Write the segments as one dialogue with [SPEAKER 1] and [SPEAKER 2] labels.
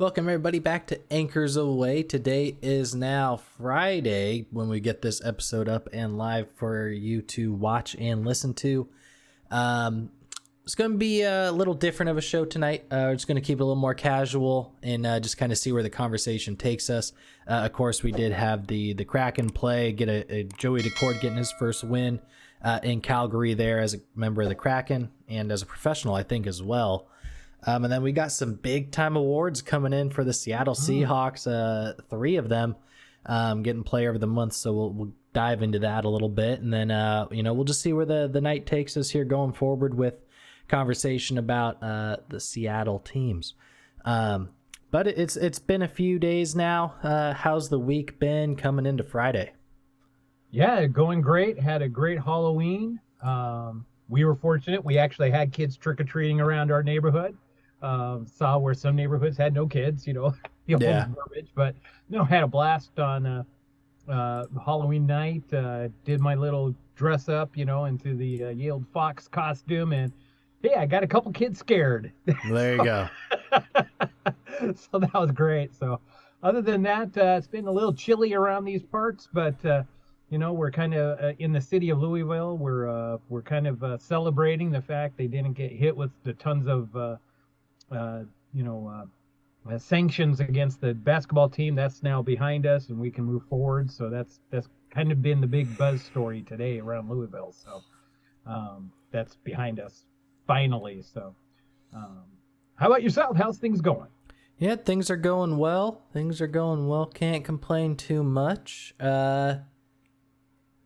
[SPEAKER 1] Welcome everybody back to Anchors Away. Today is now Friday when we get this episode up and live for you to watch and listen to. It's going to be a little different of a show tonight. We're just going to keep it a little more casual and just kind of see where the conversation takes us. Of course, we did have the Kraken play, get a Joey Daccord getting his first win in Calgary there as a member of the Kraken and as a professional, I think, as well. And then we got some big time awards coming in for the Seattle Seahawks, 3 of them getting player of the month. So we'll dive into that a little bit. And then, we'll just see where the night takes us here going forward with conversation about the Seattle teams. But it's been a few days now. How's the week been coming into Friday?
[SPEAKER 2] Yeah, going great. Had a great Halloween. We were fortunate. We actually had kids trick-or-treating around our neighborhood. Saw where some neighborhoods had no kids, the old garbage. But no, had a blast on Halloween night. Did my little dress up, into the Yale Fox costume, and hey, I got a couple kids scared.
[SPEAKER 1] There you go.
[SPEAKER 2] So that was great. So other than that, it's been a little chilly around these parts, but we're kind of in the city of Louisville. We're kind of celebrating the fact they didn't get hit with the tons of sanctions against the basketball team. That's now behind us, and we can move forward. So that's kind of been the big buzz story today around Louisville. So that's behind us finally. So how about yourself? How's things going?
[SPEAKER 1] Yeah, things are going well. Can't complain too much.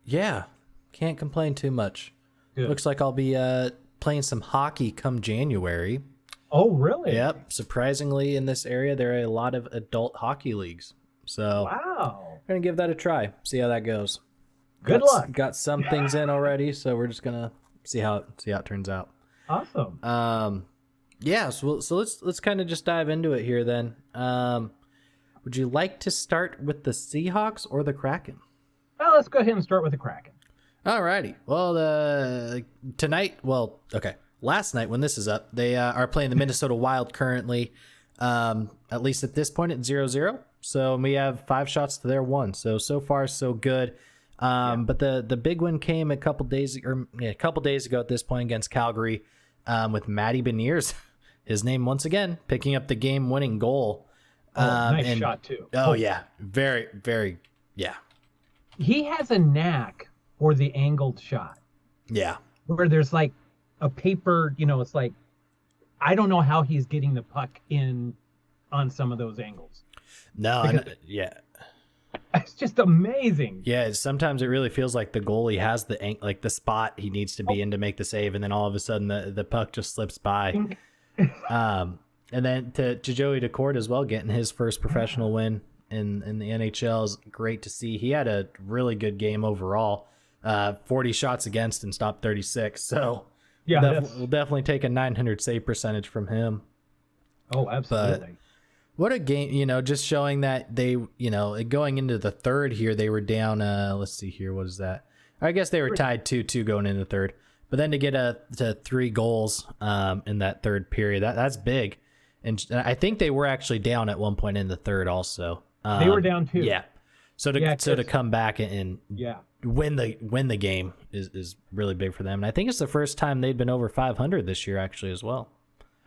[SPEAKER 1] Yeah, can't complain too much. Good. Looks like I'll be playing some hockey come January.
[SPEAKER 2] Oh, really?
[SPEAKER 1] Yep. Surprisingly, in this area, there are a lot of adult hockey leagues. So
[SPEAKER 2] wow,
[SPEAKER 1] I'm going to give that a try. See how that goes.
[SPEAKER 2] Good luck.
[SPEAKER 1] Got some things in already, so we're just going to see how it turns out.
[SPEAKER 2] Awesome.
[SPEAKER 1] Yeah, so let's kind of just dive into it here then. Would you like to start with the Seahawks or the Kraken?
[SPEAKER 2] Well, let's go ahead and start with the Kraken.
[SPEAKER 1] Alrighty. Well, last night when this is up, they are playing the Minnesota Wild currently, at least at this point at 0-0. So we have 5 shots to their 1. So far so good. But the big win came a couple days ago at this point against Calgary, with Matty Beniers, his name once again, picking up the game-winning goal.
[SPEAKER 2] Nice shot too.
[SPEAKER 1] Oh yeah, very, very, yeah.
[SPEAKER 2] He has a knack for the angled shot.
[SPEAKER 1] Yeah.
[SPEAKER 2] Where there's like a paper, it's like, I don't know how he's getting the puck in on some of those angles.
[SPEAKER 1] No, yeah.
[SPEAKER 2] It's just amazing.
[SPEAKER 1] Yeah, sometimes it really feels like the goalie has the spot he needs to be in to make the save, and then all of a sudden the puck just slips by. And then to Joey Daccord as well, getting his first professional win in the NHL is great to see. He had a really good game overall. 40 shots against and stopped 36. So yeah, we'll definitely take a 900 save percentage from him.
[SPEAKER 2] Oh, absolutely.
[SPEAKER 1] But what a game, just showing that they, going into the third here, they were down, let's see here, what is that? I guess they were tied 2-2 going into the third. But then to get to 3 goals in that third period, that's big. And I think they were actually down at one point in the third also.
[SPEAKER 2] They were down too.
[SPEAKER 1] Yeah. So to come back and win the game is really big for them. And I think it's the first time they'd been over 500 this year actually as well.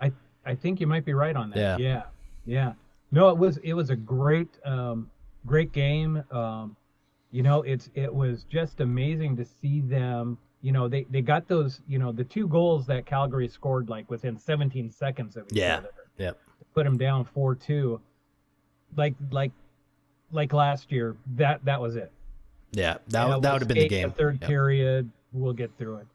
[SPEAKER 2] I think you might be right on that.
[SPEAKER 1] Yeah.
[SPEAKER 2] Yeah. No, it was a great game. It was just amazing to see them. They got those, the 2 goals that Calgary scored like within 17 seconds of each other.
[SPEAKER 1] Yeah.
[SPEAKER 2] Put them down 4-2. Like last year, that was it.
[SPEAKER 1] Yeah, that would have been the game.
[SPEAKER 2] The third period, we'll get through it.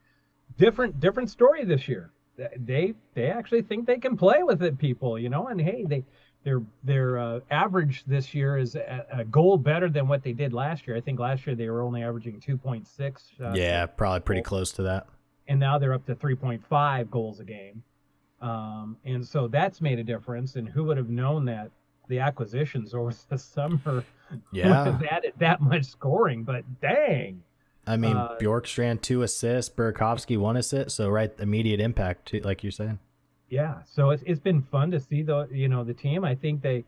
[SPEAKER 2] Different story this year. They actually think they can play with it, people. And hey, their average this year is a goal better than what they did last year. I think last year they were only averaging 2.6.
[SPEAKER 1] Yeah, probably pretty close to that.
[SPEAKER 2] And now they're up to 3.5 goals a game. And so that's made a difference. And who would have known that the acquisitions over the summer would have added that much scoring? But dang.
[SPEAKER 1] I mean, Bjorkstrand 2 assists, Burakovsky 1 assist, so immediate impact too, like you're saying.
[SPEAKER 2] Yeah. So it's been fun to see the team. I think I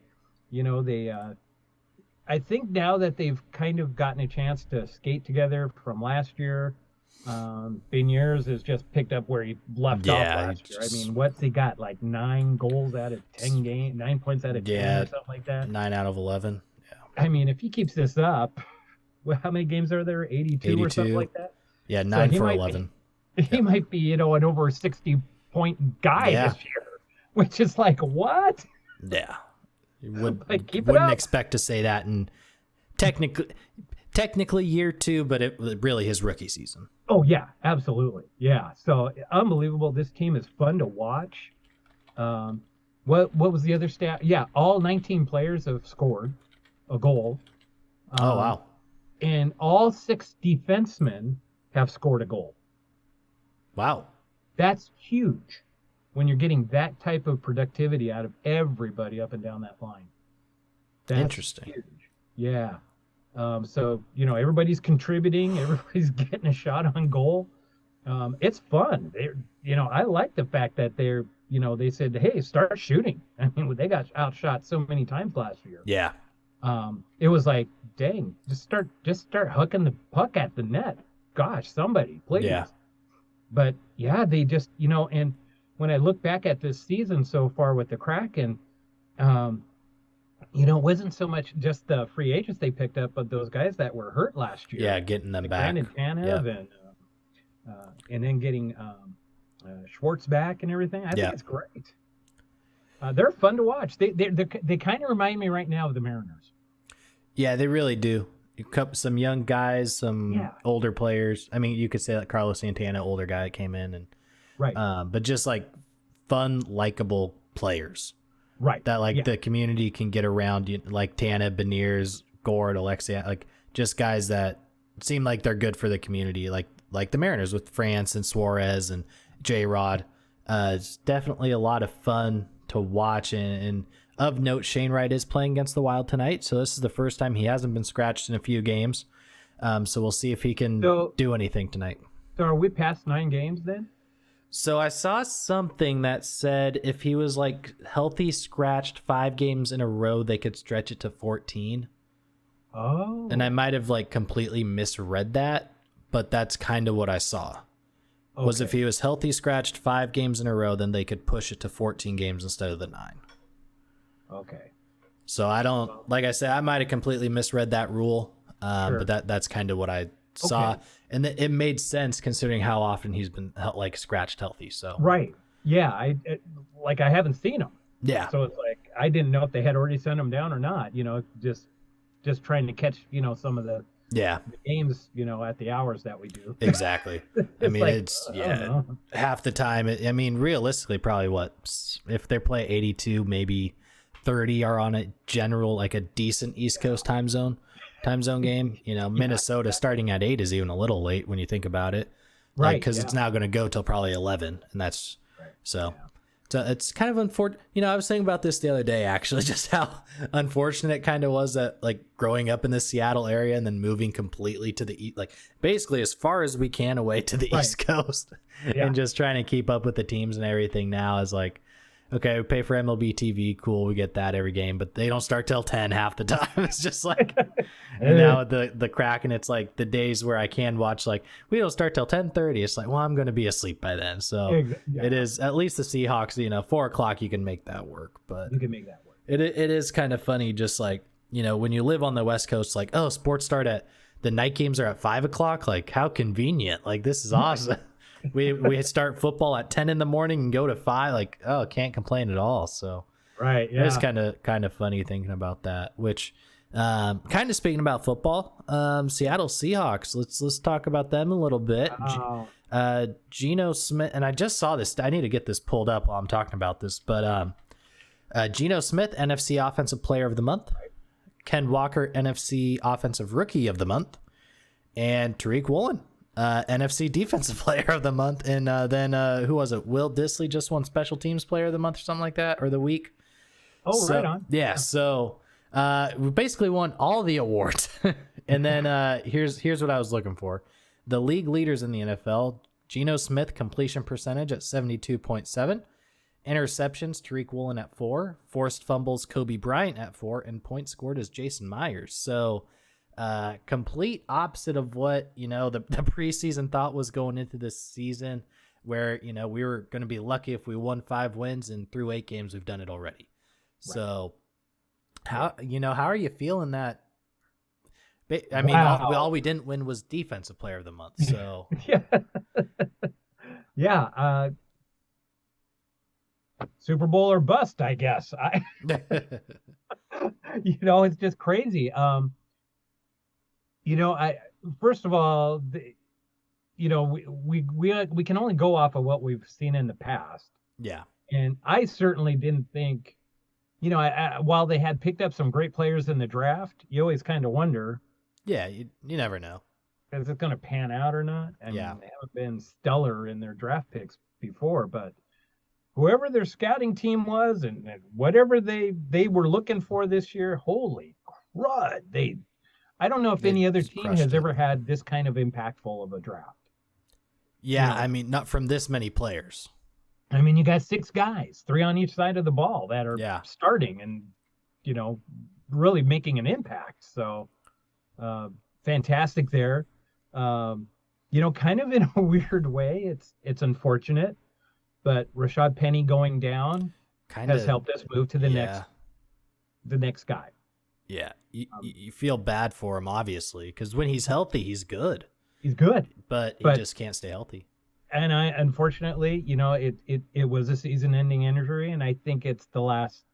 [SPEAKER 2] think now that they've kind of gotten a chance to skate together from last year, Beniers has just picked up where he left off last year. I mean, what's he got? Like 9 goals out of 10 games, 9 points out of 10 or something like that.
[SPEAKER 1] 9 out of 11. Yeah.
[SPEAKER 2] I mean, if he keeps this up, well, how many games are there? 82 or something like that?
[SPEAKER 1] Yeah, 9 for 11.
[SPEAKER 2] He might be, an over 60-point guy this year, which is like, what?
[SPEAKER 1] Yeah. You wouldn't expect to say that in technically year 2, but it really his rookie season.
[SPEAKER 2] Oh yeah, absolutely. Yeah. So unbelievable. This team is fun to watch. What was the other stat? Yeah, all 19 players have scored a goal.
[SPEAKER 1] Oh wow.
[SPEAKER 2] And all 6 defensemen have scored a goal.
[SPEAKER 1] Wow. That's
[SPEAKER 2] huge when you're getting that type of productivity out of everybody up and down that line. That's
[SPEAKER 1] interesting.
[SPEAKER 2] Huge. Yeah. So, everybody's contributing. Everybody's getting a shot on goal. It's fun. I like the fact that they said, hey, start shooting. I mean, they got outshot so many times last year.
[SPEAKER 1] Yeah.
[SPEAKER 2] It was like, dang, just start hooking the puck at the net. Gosh, somebody, please.
[SPEAKER 1] Yeah.
[SPEAKER 2] But yeah, they just, and when I look back at this season so far with the Kraken, it wasn't so much just the free agents they picked up, but those guys that were hurt last year.
[SPEAKER 1] Yeah, getting them back.
[SPEAKER 2] Brandon Tanev and then getting Schwartz back and everything. I think it's great. They're fun to watch. They kind of remind me right now of the Mariners.
[SPEAKER 1] Yeah, they really do. Some young guys, some older players. I mean, you could say like Carlos Santana, older guy that came in, and
[SPEAKER 2] right.
[SPEAKER 1] But just like fun, likable players.
[SPEAKER 2] Right.
[SPEAKER 1] That the community can get around, like Tana, Beniers, Gord, Alexia, like just guys that seem like they're good for the community, like the Mariners with France and Suarez and J-Rod. It's definitely a lot of fun to watch. And of note, Shane Wright is playing against the Wild tonight, so this is the first time he hasn't been scratched in a few games. So we'll see if he can do anything tonight.
[SPEAKER 2] So are we past 9 games then?
[SPEAKER 1] So I saw something that said if he was like healthy scratched 5 games in a row, they could stretch it to 14.
[SPEAKER 2] Oh.
[SPEAKER 1] And I might have like completely misread that, but that's kind of what I saw. Okay. Was if he was healthy scratched 5 games in a row, then they could push it to 14 games instead of the 9.
[SPEAKER 2] Okay.
[SPEAKER 1] So I don't, like I said, I might have completely misread that rule,
[SPEAKER 2] sure.
[SPEAKER 1] But that's kind of what I saw. Okay. And it made sense considering how often he's been like scratched healthy. So
[SPEAKER 2] right. Yeah. I haven't seen him.
[SPEAKER 1] Yeah.
[SPEAKER 2] So it's like, I didn't know if they had already sent him down or not, just trying to catch, some of the games, at the hours that we do.
[SPEAKER 1] Exactly. I mean, half the time. Realistically, probably if they play 82, maybe 30 are on a general, like a decent East Coast time zone game. Minnesota starting at 8 is even a little late when you think about it. Right. Because it's now going to go till probably 11. And that's so. Yeah. So it's kind of unfortunate. I was thinking about this the other day, actually, just how unfortunate it kind of was that, like, growing up in the Seattle area and then moving completely to the east, like basically as far as we can away to the East Coast, and just trying to keep up with the teams and everything now is like, okay, we pay for MLB TV, cool, we get that every game, but they don't start till 10 half the time. It's just like, and now the Kraken, it's like the days where I can watch, like, we don't start till 10:30. It's like, well, I'm going to be asleep by then. So it is, at least the Seahawks, 4:00, you can make that work. But
[SPEAKER 2] you can make that work.
[SPEAKER 1] It is kind of funny, just like, when you live on the West Coast, like, oh, sports start the night games are at 5:00. Like, how convenient. Like, this is awesome. We start football at 10 in the morning and go to 5. Like, oh, can't complain at all. So
[SPEAKER 2] right, yeah,
[SPEAKER 1] it's kind of funny thinking about that. Which, kind of speaking about football, Seattle Seahawks. Let's talk about them a little bit. Geno Smith, and I just saw this. I need to get this pulled up while I'm talking about this. But Geno Smith, NFC Offensive Player of the Month. Ken Walker, NFC Offensive Rookie of the Month, and Tariq Woolen, NFC Defensive Player of the Month, and then who was it? Will Dissly just won Special Teams Player of the Month or something like that, or the week.
[SPEAKER 2] Oh, right on.
[SPEAKER 1] Yeah, so we basically won all the awards. And then here's what I was looking for. The league leaders in the NFL: Geno Smith completion percentage at 72.7, Interceptions, Tariq Woolen at 4. Forced fumbles, Kobe Bryant at 4. And points scored is Jason Myers. So complete opposite of what, the preseason thought was going into this season, where, we were going to be lucky if we won 5 wins, and through 8 games, we've done it already. Right. So how are you feeling that? I mean, all we didn't win was Defensive Player of the Month. So
[SPEAKER 2] yeah. Super Bowl or bust, I guess. It's just crazy. First of all, we can only go off of what we've seen in the past.
[SPEAKER 1] Yeah.
[SPEAKER 2] And I certainly didn't think, while they had picked up some great players in the draft, you always kind of wonder.
[SPEAKER 1] Yeah, you never know.
[SPEAKER 2] Is it going to pan out or not? I mean, they haven't been stellar in their draft picks before, but whoever their scouting team was and whatever they were looking for this year, holy crud. I don't know if any other team has ever had this kind of impactful of a draft.
[SPEAKER 1] Yeah, I mean, not from this many players.
[SPEAKER 2] I mean, you got 6 guys, 3 on each side of the ball that are starting and, really making an impact. So fantastic there. Kind of in a weird way, it's unfortunate, but Rashad Penny going down has helped us move to the next guy.
[SPEAKER 1] Yeah, you feel bad for him, obviously, because when he's healthy, he's good.
[SPEAKER 2] He's good,
[SPEAKER 1] but he just can't stay healthy.
[SPEAKER 2] And unfortunately, it was a season-ending injury, and I think it's the last.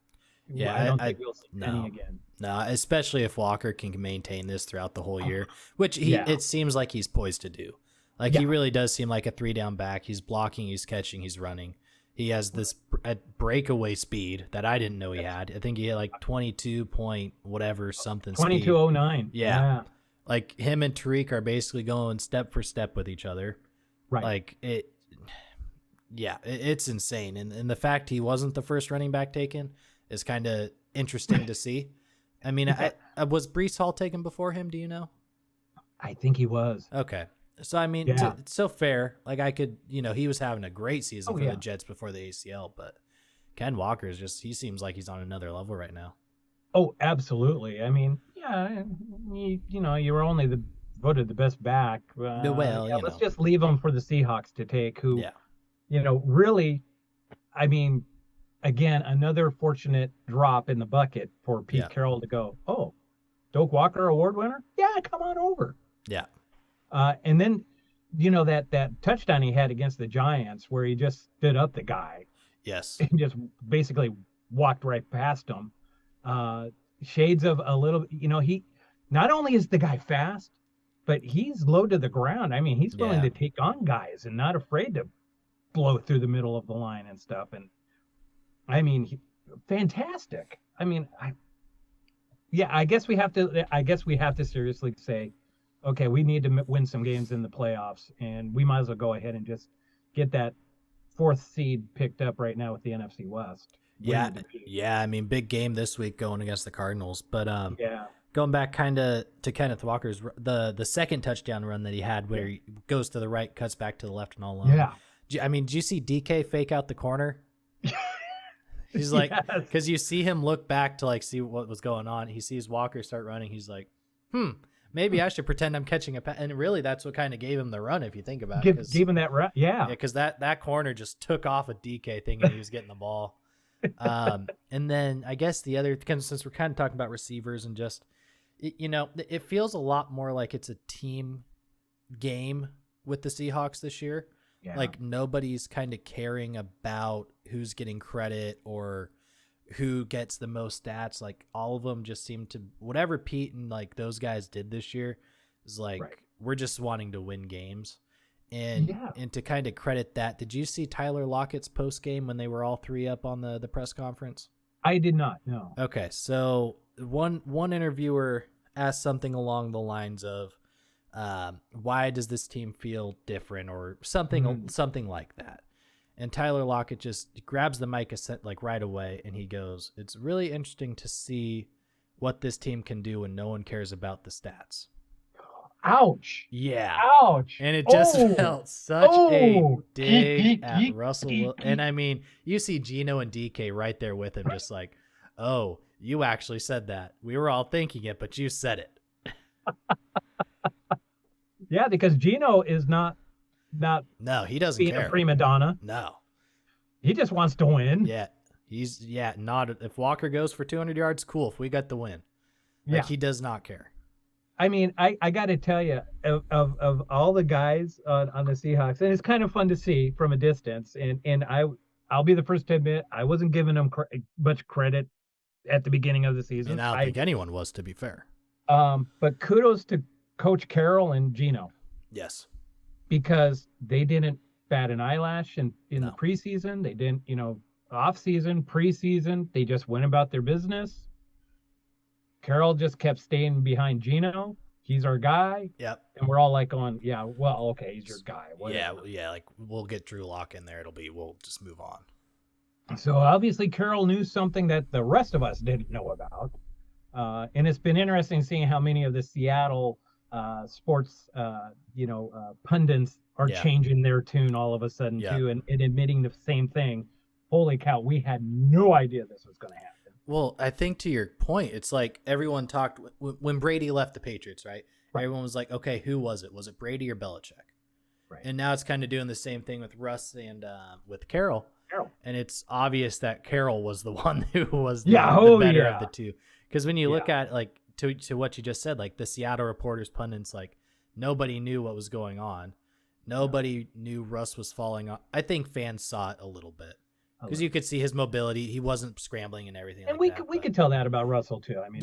[SPEAKER 2] Yeah, I don't think we'll see Penny again.
[SPEAKER 1] No, especially if Walker can maintain this throughout the whole year, which it seems like he's poised to do. Like he really does seem like a 3-down back. He's blocking, he's catching, he's running. He has this breakaway speed that I didn't know he had. I think he had like 22 point whatever something.
[SPEAKER 2] 2209.
[SPEAKER 1] Yeah. Like him and Tariq are basically going step for step with each other.
[SPEAKER 2] Right.
[SPEAKER 1] Like it's insane. And the fact he wasn't the first running back taken is kind of interesting to see. I mean, was Breece Hall taken before him? Do you know? I
[SPEAKER 2] think he was.
[SPEAKER 1] Okay. So, I mean, it's so fair. Like I could, he was having a great season for the Jets before the ACL, but Ken Walker's he seems like he's on another level right now.
[SPEAKER 2] Oh, absolutely. I mean, you were only voted the best back. Let's just leave him for the Seahawks to take, who, really, I mean, again, another fortunate drop in the bucket for Pete Carroll to go, oh, Doak Walker award winner? Yeah, come on over.
[SPEAKER 1] Yeah.
[SPEAKER 2] And then, that touchdown he had against the Giants where he just stood up the guy.
[SPEAKER 1] Yes.
[SPEAKER 2] And just basically walked right past him. Shades of a little, he not only is the guy fast, but he's low to the ground. I mean, he's willing to take on guys and not afraid to blow through the middle of the line and stuff. And I mean, fantastic. I mean, I guess we have to seriously say, okay, we need to win some games in the playoffs, and we might as well go ahead and just get that 4th seed picked up right now with the NFC West.
[SPEAKER 1] Yeah. I mean, big game this week going against the Cardinals. But going back kind of to Kenneth Walker's the second touchdown run that he had, where he goes to the right, cuts back to the left, and all alone.
[SPEAKER 2] Yeah.
[SPEAKER 1] I mean, did you see DK fake out the corner? He's like, because you see him look back to like see what was going on. He sees Walker start running. He's like, maybe I should pretend I'm catching a pass. And really, that's what kind of gave him the run, if you think about it.
[SPEAKER 2] Gave him that run, yeah.
[SPEAKER 1] Because that corner just took off a DK thinking he was getting the ball. And then I guess the other, since we're kind of talking about receivers and just, it feels a lot more like it's a team game with the Seahawks this year. Yeah. Like nobody's kind of caring about who's getting credit or who gets the most stats. Like all of them just seem to, whatever Pete and like those guys did this year is like, we're just wanting to win games. And to kind of credit that, did you see Tyler Lockett's post game when they were all 3 up on the press conference?
[SPEAKER 2] I did not, no.
[SPEAKER 1] Okay. So one interviewer asked something along the lines of, why does this team feel different or something like that? And Tyler Lockett just grabs the mic like right away, and he goes, "It's really interesting to see what this team can do when no one cares about the stats."
[SPEAKER 2] Ouch.
[SPEAKER 1] Yeah.
[SPEAKER 2] Ouch.
[SPEAKER 1] And it just felt such a dig
[SPEAKER 2] Geek,
[SPEAKER 1] at
[SPEAKER 2] geek,
[SPEAKER 1] Russell.
[SPEAKER 2] geek,
[SPEAKER 1] And I mean, you see Gino and DK right there with him, just like, oh, you actually said that. We were all thinking it, but you said it.
[SPEAKER 2] Yeah, because Gino is not
[SPEAKER 1] No, he doesn't
[SPEAKER 2] being
[SPEAKER 1] care.
[SPEAKER 2] a prima donna.
[SPEAKER 1] No.
[SPEAKER 2] He just wants to win.
[SPEAKER 1] Yeah. Not if Walker goes for 200 yards, cool. If we got the win. Like, he does not care.
[SPEAKER 2] I mean, I got to tell you, of all the guys on the Seahawks, and it's kind of fun to see from a distance. And I'll be the first to admit I wasn't giving them much credit at the beginning of the season.
[SPEAKER 1] And I don't think anyone was, to be fair.
[SPEAKER 2] But kudos to Coach Carroll and Gino.
[SPEAKER 1] Yes.
[SPEAKER 2] Because they didn't bat an eyelash in the preseason. They didn't, off season, preseason. They just went about their business. Carroll just kept staying behind Gino. He's our guy.
[SPEAKER 1] Yep.
[SPEAKER 2] And we're all like going, yeah, well, okay, he's your guy. Whatever.
[SPEAKER 1] Yeah, like we'll get Drew Lock in there. We'll just move on.
[SPEAKER 2] So obviously Carroll knew something that the rest of us didn't know about. And it's been interesting seeing how many of the Seattle sports, pundits are changing their tune all of a sudden too, and admitting the same thing. Holy cow, we had no idea this was going to happen.
[SPEAKER 1] Well, I think to your point, it's like everyone talked when Brady left the Patriots, right? Everyone was like, okay, who was it? Was it Brady or Belichick?
[SPEAKER 2] Right.
[SPEAKER 1] And now it's kind of doing the same thing with Russ and with Carroll. And it's obvious that Carroll was the one who was the better of the two. Because when you look at, like, to what you just said, like the Seattle reporters, pundits, like nobody knew what was going on. Nobody knew Russ was falling off. I think fans saw it a little bit. Because you could see his mobility. He wasn't scrambling and everything. And
[SPEAKER 2] we could tell that about Russell too. I mean,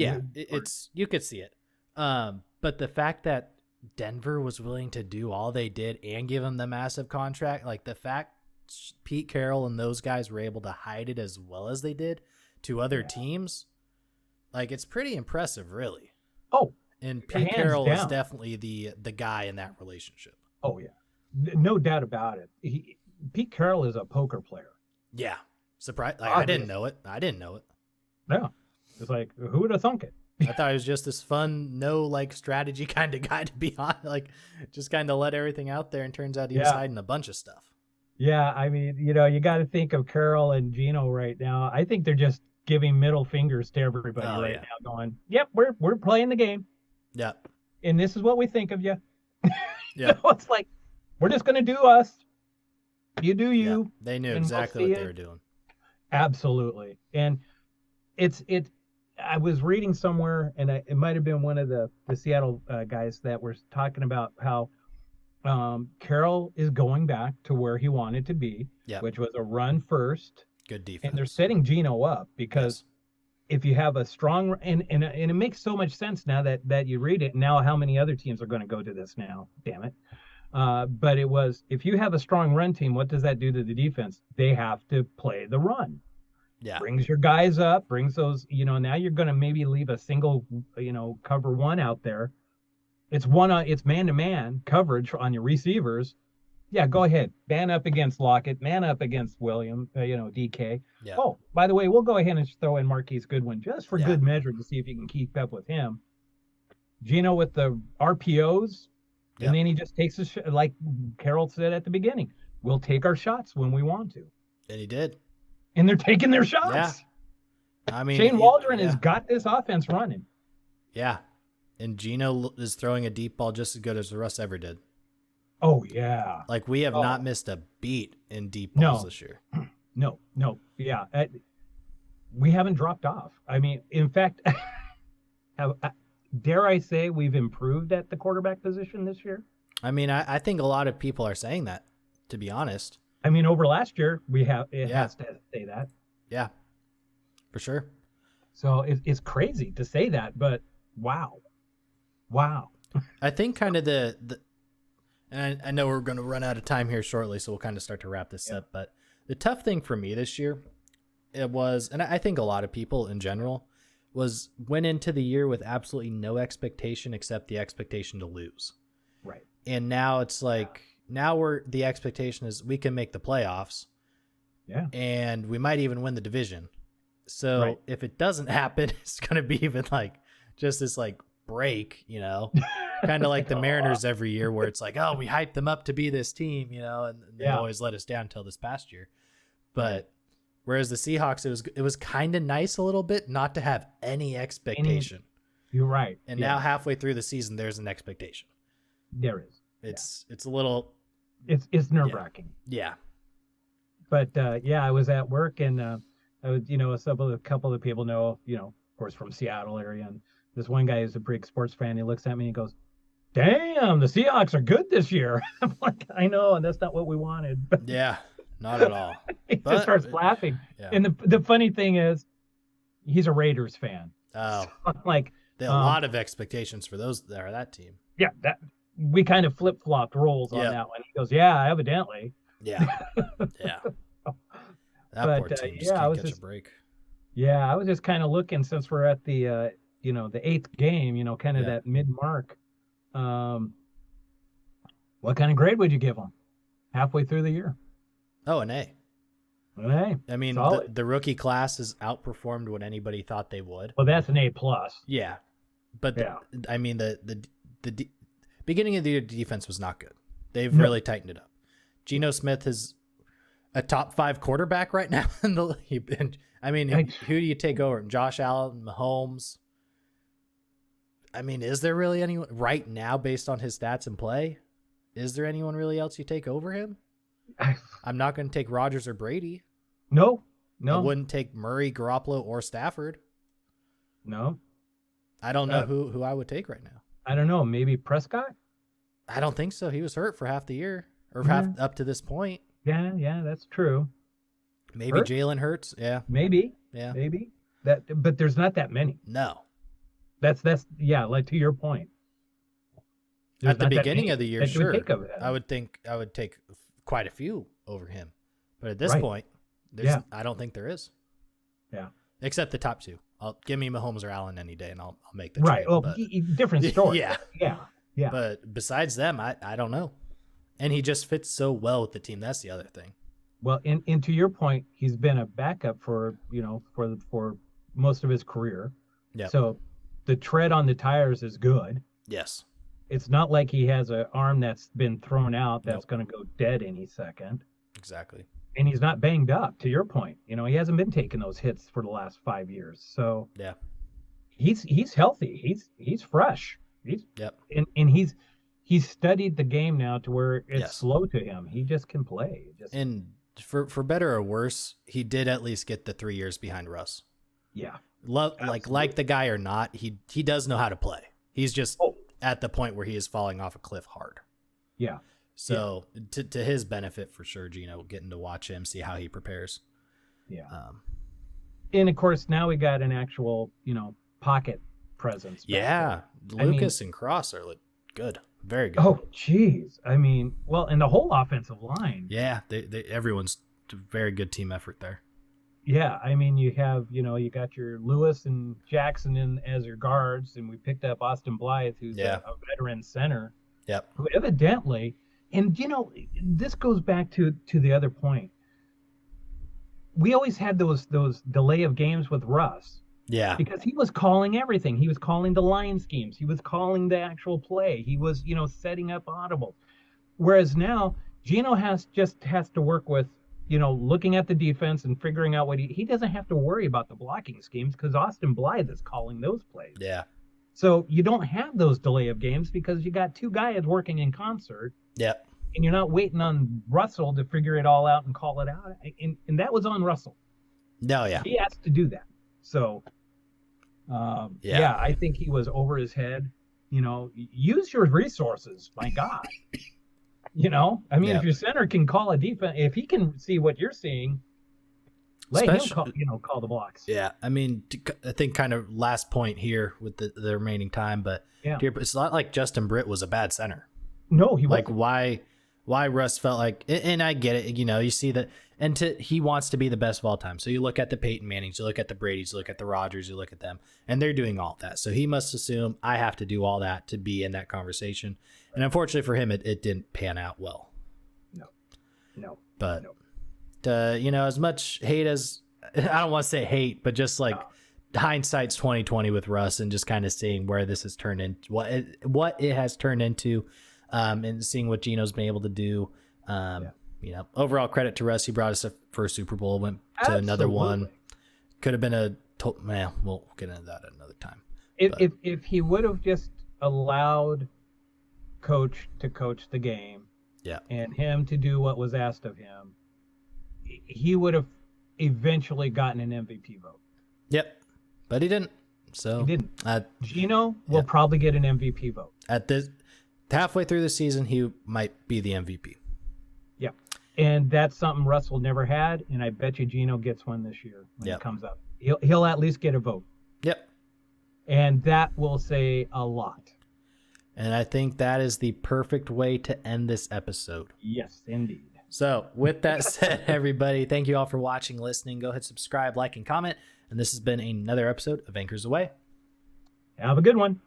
[SPEAKER 1] you could see it. But the fact that Denver was willing to do all they did and give him the massive contract, like the fact Pete Carroll and those guys were able to hide it as well as they did to other teams, like it's pretty impressive, really.
[SPEAKER 2] Oh,
[SPEAKER 1] and Pete Carroll is definitely the guy in that relationship.
[SPEAKER 2] Oh yeah, no doubt about it. Pete Carroll is a poker player.
[SPEAKER 1] Yeah. Surprised. Like, I didn't know it.
[SPEAKER 2] Yeah. It's like, who would have thunk it?
[SPEAKER 1] I thought he was just this fun, strategy kind of guy to be on. Like, just kind of let everything out there, and turns out he was hiding a bunch of stuff.
[SPEAKER 2] Yeah. I mean, you got to think of Carroll and Gino right now. I think they're just giving middle fingers to everybody now, going, yep, we're playing the game.
[SPEAKER 1] Yeah.
[SPEAKER 2] And this is what we think of you.
[SPEAKER 1] Yeah.
[SPEAKER 2] It's like, we're just going to do us. You do you.
[SPEAKER 1] Yeah, they knew exactly what they were doing.
[SPEAKER 2] Absolutely. And I was reading somewhere, and it might have been one of the Seattle guys that were talking about how Carroll is going back to where he wanted to be, which was a run first.
[SPEAKER 1] Good defense.
[SPEAKER 2] And they're setting Gino up because if you have a strong and it makes so much sense now that you read it. Now how many other teams are going to go to this now? Damn it. But it was, if you have a strong run team, what does that do to the defense? They have to play the run.
[SPEAKER 1] Yeah.
[SPEAKER 2] Brings your guys up, brings those, now you're going to maybe leave a single, cover one out there. It's man-to-man coverage on your receivers. Yeah, go ahead. Man up against Lockett, man up against William, DK. Yeah. Oh, by the way, we'll go ahead and throw in Marquise Goodwin just for good measure to see if you can keep up with him. Gino with the RPOs. And then he just takes his like Carroll said at the beginning, we'll take our shots when we want to.
[SPEAKER 1] And he did.
[SPEAKER 2] And they're taking their shots.
[SPEAKER 1] Yeah. I mean,
[SPEAKER 2] Shane Waldron has got this offense running.
[SPEAKER 1] Yeah. And Gino is throwing a deep ball just as good as Russ ever did.
[SPEAKER 2] Oh, yeah.
[SPEAKER 1] Like, we have not missed a beat in deep balls this year.
[SPEAKER 2] No. Yeah. We haven't dropped off. I mean, in fact, dare I say we've improved at the quarterback position this year?
[SPEAKER 1] I mean, I think a lot of people are saying that, to be honest.
[SPEAKER 2] I mean, over last year, has to say that.
[SPEAKER 1] Yeah, for sure.
[SPEAKER 2] So it's crazy to say that, but wow.
[SPEAKER 1] I think kind of and I know we're going to run out of time here shortly, so we'll kind of start to wrap this up. But the tough thing for me this year, it was, and I think a lot of people in general, went into the year with absolutely no expectation except the expectation to lose.
[SPEAKER 2] Right.
[SPEAKER 1] And now it's like, the expectation is we can make the playoffs.
[SPEAKER 2] Yeah. And
[SPEAKER 1] we might even win the division. So if it doesn't happen, it's going to be even like just this like break, Kind of like the Mariners every year, where it's like, oh, we hype them up to be this team, and they always let us down until this past year. But whereas the Seahawks, it was kind of nice a little bit not to have any expectation.
[SPEAKER 2] You're right.
[SPEAKER 1] And now halfway through the season, there's an expectation.
[SPEAKER 2] There is.
[SPEAKER 1] It's a little.
[SPEAKER 2] It's nerve wracking.
[SPEAKER 1] Yeah.
[SPEAKER 2] But I was at work, and I was, a couple of people know, of course, from Seattle area, and this one guy is a big sports fan. He looks at me and he goes, "Damn, the Seahawks are good this year." I'm like, I know, and that's not what we wanted.
[SPEAKER 1] Yeah, not at all.
[SPEAKER 2] He just starts laughing.
[SPEAKER 1] Yeah.
[SPEAKER 2] And the funny thing is, he's a Raiders fan.
[SPEAKER 1] Oh,
[SPEAKER 2] so I'm like,
[SPEAKER 1] there are a lot of expectations for that team.
[SPEAKER 2] Yeah, that we kind of flip-flopped roles on that one. He goes, "Yeah, evidently."
[SPEAKER 1] Yeah. Yeah. That poor team just can't catch a break.
[SPEAKER 2] Yeah, I was just kind of looking, since we're at the the 8th game, kind of that mid-mark. What kind of grade would you give them halfway through the year?
[SPEAKER 1] Oh, an A.
[SPEAKER 2] An A.
[SPEAKER 1] I mean, the rookie class has outperformed what anybody thought they would.
[SPEAKER 2] Well, that's an A plus.
[SPEAKER 1] Yeah, but I mean the beginning of the year defense was not good. They've really tightened it up. Geno Smith is a top 5 quarterback right now in the league. I mean, who do you take over? Josh Allen, Mahomes. I mean, is there really anyone right now based on his stats and play? Is there anyone really else you take over him? I'm not going to take Rodgers or Brady.
[SPEAKER 2] No.
[SPEAKER 1] I wouldn't take Murray, Garoppolo, or Stafford.
[SPEAKER 2] No.
[SPEAKER 1] I don't know who I would take right now.
[SPEAKER 2] I don't know. Maybe Prescott?
[SPEAKER 1] I don't think so. He was hurt for half the year, or half up to this point.
[SPEAKER 2] Yeah, that's true.
[SPEAKER 1] Maybe Jalen Hurts. Yeah.
[SPEAKER 2] Maybe. But there's not that many.
[SPEAKER 1] No.
[SPEAKER 2] That's like to your point.
[SPEAKER 1] At the beginning of the year, sure. I would take quite a few over him. But at this point, I don't think there is.
[SPEAKER 2] Yeah.
[SPEAKER 1] Except the top 2. Give me Mahomes or Allen any day, and I'll make the
[SPEAKER 2] trade. Well, different story.
[SPEAKER 1] Yeah. But besides them, I don't know. And he just fits so well with the team. That's the other thing.
[SPEAKER 2] Well, and to your point, he's been a backup for most of his career. Yeah. So the tread on the tires is good.
[SPEAKER 1] Yes.
[SPEAKER 2] It's not like he has an arm that's been thrown out that's going to go dead any second.
[SPEAKER 1] Exactly.
[SPEAKER 2] And he's not banged up, to your point. He hasn't been taking those hits for the last 5 years. So
[SPEAKER 1] yeah,
[SPEAKER 2] he's healthy. He's fresh. And he's studied the game now to where it's slow to him. He just can play.
[SPEAKER 1] And for better or worse, he did at least get the 3 years behind Russ.
[SPEAKER 2] Yeah.
[SPEAKER 1] Like the guy or not, he does know how to play. He's just at the point where he is falling off a cliff hard.
[SPEAKER 2] Yeah.
[SPEAKER 1] So to his benefit for sure, Gino, getting to watch him, see how he prepares.
[SPEAKER 2] Yeah. And of course now we got an actual, pocket presence.
[SPEAKER 1] Yeah. Lucas and Cross are good. Very good.
[SPEAKER 2] Oh, geez. I mean, well, and the whole offensive line.
[SPEAKER 1] Yeah. Everyone's a very good team effort there.
[SPEAKER 2] Yeah, I mean, you have, you got your Lewis and Jackson in as your guards, and we picked up Austin Blythe, who's a veteran center.
[SPEAKER 1] Yep.
[SPEAKER 2] Who evidently, and this goes back to the other point. We always had those delay of games with Russ.
[SPEAKER 1] Yeah.
[SPEAKER 2] Because he was calling everything. He was calling the line schemes. He was calling the actual play. He was, setting up audibles. Whereas now, Gino has to work with, looking at the defense and figuring out what he doesn't have to worry about the blocking schemes because Austin Blythe is calling those plays.
[SPEAKER 1] Yeah.
[SPEAKER 2] So you don't have those delay of games because you got 2 guys working in concert.
[SPEAKER 1] Yep.
[SPEAKER 2] And you're not waiting on Russell to figure it all out and call it out. And that was on Russell.
[SPEAKER 1] No, yeah.
[SPEAKER 2] He has to do that. So, I think he was over his head. Use your resources. My God. If your center can call a defense, if he can see what you're seeing, let him call the blocks.
[SPEAKER 1] Yeah, I mean, I think kind of last point here with the remaining time, but it's not like Justin Britt was a bad center.
[SPEAKER 2] No, he wasn't.
[SPEAKER 1] Like why Russ felt like, and I get it, you see that, and he wants to be the best of all time. So you look at the Peyton Mannings, you look at the Bradys, you look at the Rodgers, you look at them, and they're doing all that. So he must assume I have to do all that to be in that conversation. And unfortunately for him, it didn't pan out well.
[SPEAKER 2] No.
[SPEAKER 1] But, as much hate as, I don't want to say hate, but just like hindsight's 2020 with Russ, and just kind of seeing where this has turned into, what it has turned into, and seeing what Gino's been able to do. Overall credit to Russ. He brought us a first Super Bowl, went to another one. Could have been we'll get into that another time.
[SPEAKER 2] If he would have just allowed coach to coach the game, and him to do what was asked of him, he would have eventually gotten an MVP vote.
[SPEAKER 1] Yep, but he didn't. So
[SPEAKER 2] he didn't. Gino will probably get an MVP vote
[SPEAKER 1] at this halfway through the season. He might be the MVP.
[SPEAKER 2] Yeah, and that's something Russell never had, and I bet you Gino gets one this year when it comes up. He'll at least get a vote.
[SPEAKER 1] Yep,
[SPEAKER 2] and that will say a lot.
[SPEAKER 1] And I think that is the perfect way to end this episode.
[SPEAKER 2] Yes, indeed.
[SPEAKER 1] So with that said, everybody, thank you all for watching, listening. Go ahead, subscribe, like, and comment. And this has been another episode of Anchors Away.
[SPEAKER 2] Have a good one.